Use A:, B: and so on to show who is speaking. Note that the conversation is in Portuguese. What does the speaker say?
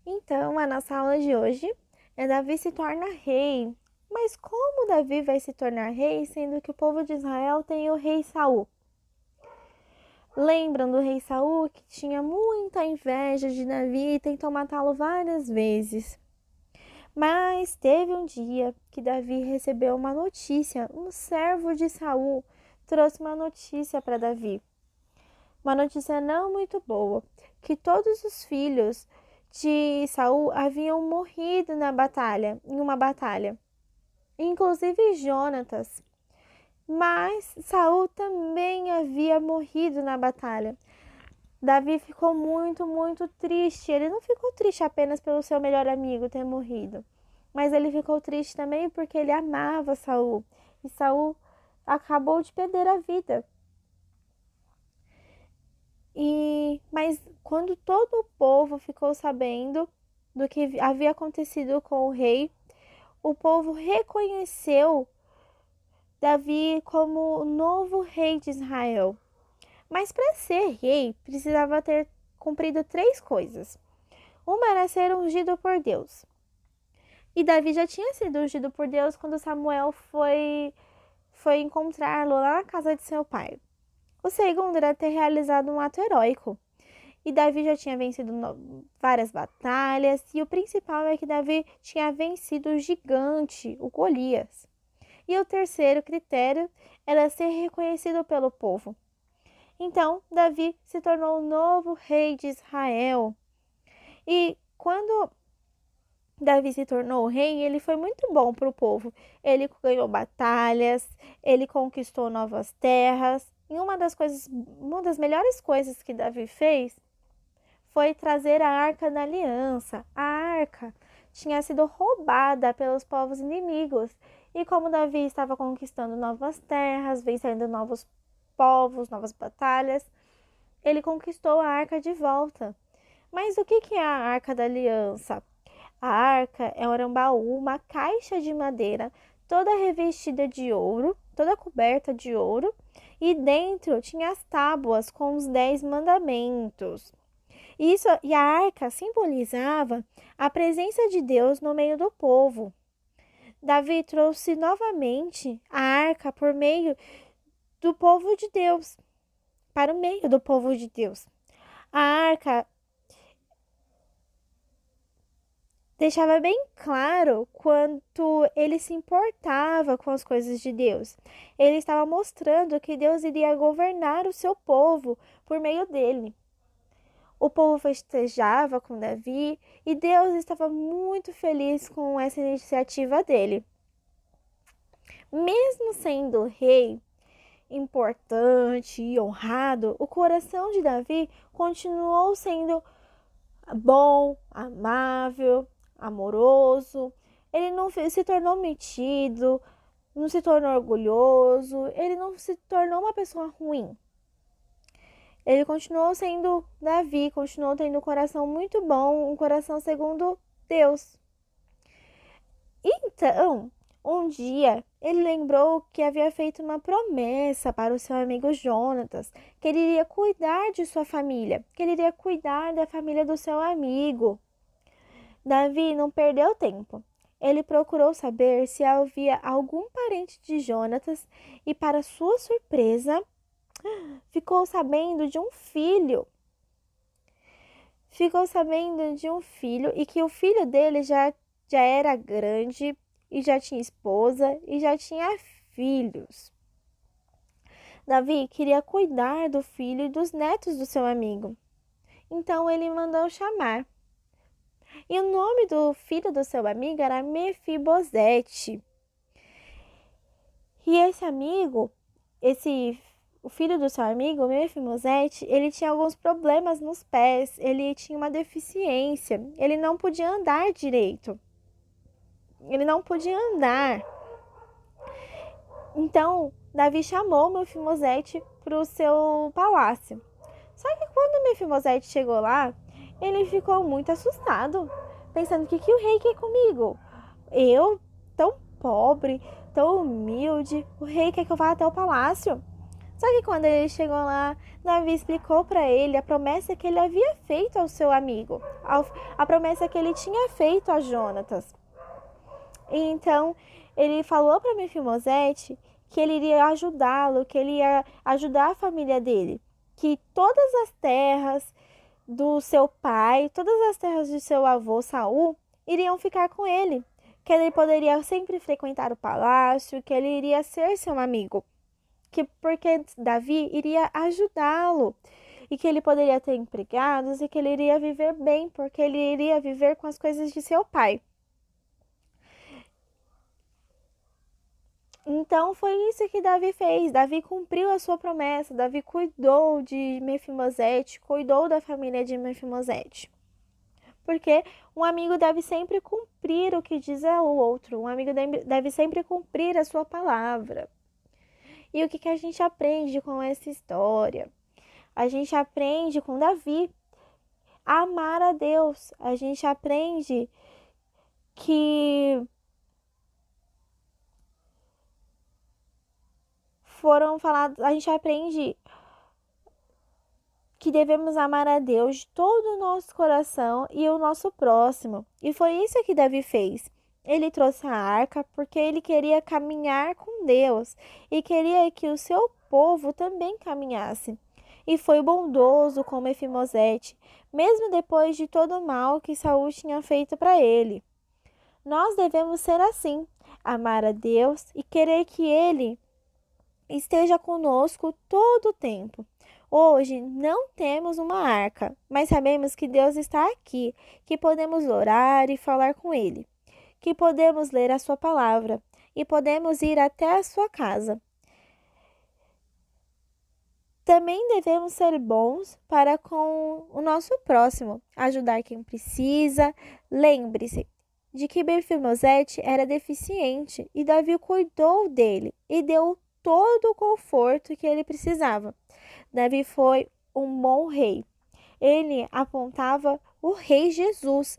A: Então, a nossa aula de hoje é Davi se torna rei. Mas como Davi vai se tornar rei, sendo que o povo de Israel tem o rei Saul? Lembram do rei Saul que tinha muita inveja de Davi e tentou matá-lo várias vezes. Mas teve um dia que Davi recebeu uma notícia. Um servo de Saul trouxe uma notícia para Davi. Uma notícia não muito boa, que todos os filhos de Saul haviam morrido em uma batalha, inclusive Jonatas. Mas Saul também havia morrido na batalha. Davi ficou muito triste. Ele não ficou triste apenas pelo seu melhor amigo ter morrido, mas ele ficou triste também porque ele amava Saul. E Saul acabou de perder a vida. Mas quando todo o povo ficou sabendo do que havia acontecido com o rei, o povo reconheceu Davi como o novo rei de Israel. Mas para ser rei, precisava ter cumprido três coisas. Uma era ser ungido por Deus. E Davi já tinha sido ungido por Deus quando Samuel foi encontrá-lo lá na casa de seu pai. O segundo era ter realizado um ato heróico. E Davi já tinha vencido várias batalhas, e o principal é que Davi tinha vencido o gigante, o Golias. E o terceiro critério era ser reconhecido pelo povo. Então, Davi se tornou o novo rei de Israel. E quando Davi se tornou rei, ele foi muito bom para o povo. Ele ganhou batalhas, ele conquistou novas terras. E uma das melhores coisas que Davi fez foi trazer a Arca da Aliança. A arca tinha sido roubada pelos povos inimigos. E como Davi estava conquistando novas terras, vencendo novos povos, novas batalhas, ele conquistou a arca de volta. Mas o que é a Arca da Aliança? A arca era um baú, uma caixa de madeira, toda revestida de ouro, toda coberta de ouro, e dentro tinha as tábuas com os 10 mandamentos. E a arca simbolizava a presença de Deus no meio do povo. Davi trouxe novamente a arca por meio do povo de Deus, para o meio do povo de Deus. A arca deixava bem claro quanto ele se importava com as coisas de Deus. Ele estava mostrando que Deus iria governar o seu povo por meio dele. O povo festejava com Davi e Deus estava muito feliz com essa iniciativa dele. Mesmo sendo rei importante e honrado, o coração de Davi continuou sendo bom, amável, amoroso. Ele não se tornou metido, não se tornou orgulhoso, ele não se tornou uma pessoa ruim. Ele continuou sendo Davi, continuou tendo um coração muito bom, um coração segundo Deus. Então, um dia, ele lembrou que havia feito uma promessa para o seu amigo Jonatas, que ele iria cuidar de sua família, que ele iria cuidar da família do seu amigo. Davi não perdeu tempo. Ele procurou saber se havia algum parente de Jonatas e, para sua surpresa, ficou sabendo de um filho. Ficou sabendo de um filho e que o filho dele já era grande e já tinha esposa e já tinha filhos. Davi queria cuidar do filho e dos netos do seu amigo. Então ele mandou chamar. E o nome do filho do seu amigo era Mefibosete. E esse amigo, o filho do seu amigo, Mefibosete, ele tinha alguns problemas nos pés, ele tinha uma deficiência, ele não podia andar direito. Ele não podia andar. Então, Davi chamou Mefibosete para o seu palácio. Só que quando Mefibosete chegou lá, ele ficou muito assustado, pensando: o que o rei quer comigo? Eu, tão pobre, tão humilde, o rei quer que eu vá até o palácio. Só que quando ele chegou lá, Davi explicou para ele a promessa que ele havia feito ao seu amigo, a promessa que ele tinha feito a Jonatas. E então ele falou para Mefibosete que ele iria ajudá-lo, que ele ia ajudar a família dele, que todas as terras do seu pai, todas as terras de seu avô Saul iriam ficar com ele, que ele poderia sempre frequentar o palácio, que ele iria ser seu amigo, que porque Davi iria ajudá-lo e que ele poderia ter empregados e que ele iria viver bem, porque ele iria viver com as coisas de seu pai. Então foi isso que Davi fez. Davi cumpriu a sua promessa. Davi cuidou de Mefibosete, cuidou da família de Mefibosete. Porque um amigo deve sempre cumprir o que diz ao outro. Um amigo deve sempre cumprir a sua palavra. E o que a gente aprende com essa história? A gente aprende com Davi a amar a Deus. A gente aprende que foram falados, a gente aprende que devemos amar a Deus de todo o nosso coração e o nosso próximo. E foi isso que Davi fez. Ele trouxe a arca porque ele queria caminhar com Deus e queria que o seu povo também caminhasse. E foi bondoso com Mefibosete, mesmo depois de todo o mal que Saul tinha feito para ele. Nós devemos ser assim, amar a Deus e querer que ele esteja conosco todo o tempo. Hoje não temos uma arca, mas sabemos que Deus está aqui, que podemos orar e falar com Ele, que podemos ler a Sua palavra e podemos ir até a sua casa. Também devemos ser bons para com o nosso próximo, ajudar quem precisa. Lembre-se de que Mefibosete era deficiente e Davi cuidou dele e deu todo o conforto que ele precisava. Davi foi um bom rei. Ele apontava o rei Jesus,